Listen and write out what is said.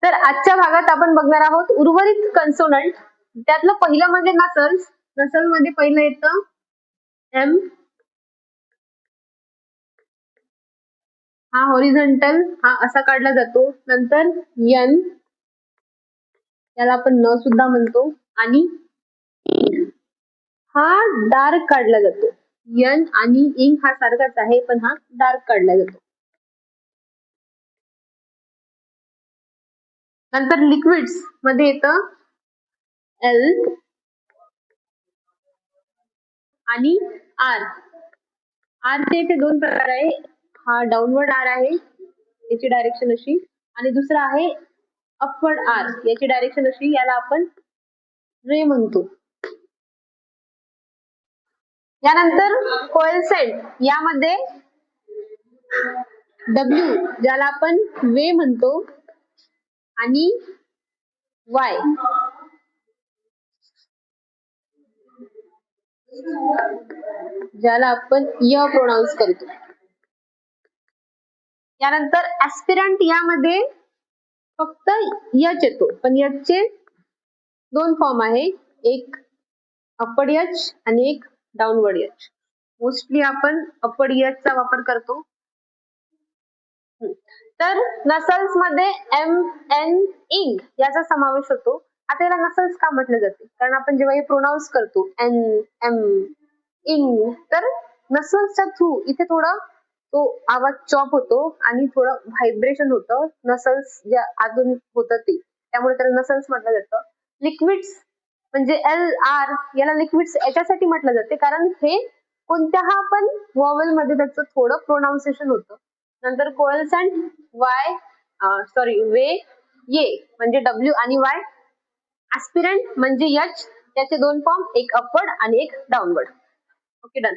तर आजच्या भागात आपण बघणार आहोत उर्वरित कन्सोनंट. त्यातलं पहिलं म्हणजे नसल्स. नसल मध्ये पहिलं येतं एम, हा हॉरिझॉन्टल, हा असा काढला जातो. नंतर एन, याला आपण न सुद्धा म्हणतो, आणि हा डार्क काढला जातो. एन आणि इंग हा सारखाच आहे, पण हा डार्क काढला जातो. नंतर लिक्विड्स मध्ये येतं एल आणि आर. आर चे इथे दोन प्रकार आहे. हा डाऊनवर्ड आर आहे, याची डायरेक्शन अशी, आणि दुसरा आहे अपवर्ड आर, याची डायरेक्शन अशी. याला आपण रे म्हणतो. यानंतर कोएलसेंट, यामध्ये डब्ल्यू, ज्याला आपण वे म्हणतो, आणि वाय, ज्याला आपण य प्रोनाउन्स करतो. यानंतर ऍस्पिरंट, यामध्ये फक्त यच येतो, पण यचचे दोन फॉर्म आहे, एक अपवर्ड यच आणि एक डाऊनवर्ड यच. मोस्टली आपण अपवर्ड यच चा वापर करतो. तर नसल्स मध्ये एम, एन, इंग याचा समावेश होतो. आता याला नसल्स का म्हटले जाते? कारण आपण जेव्हा हे प्रोनाउन्स करतो एन, एम, इंग, तर नसल्सच्या थ्रू इथे थोडं तो आवाज चॉप होतो आणि थोडं व्हायब्रेशन होतं. नसल्स जे अजून होतं ते, त्यामुळे त्याला नसल्स म्हटलं जातं. लिक्विड्स म्हणजे एल, आर, याला लिक्विड्स याच्यासाठी म्हटलं जाते कारण हे कोणत्या पण वॉवेल मध्ये त्याचं थोडं प्रोनाउन्सिएशन होतं. नंतर कोएलसेंट, वाय, वे, ये म्हणजे डब्ल्यू आणि वाय. ऍस्पिरंट म्हणजे एच, त्याचे दोन फॉर्म, एक अपवर्ड आणि एक डाऊनवर्ड. Okay, done.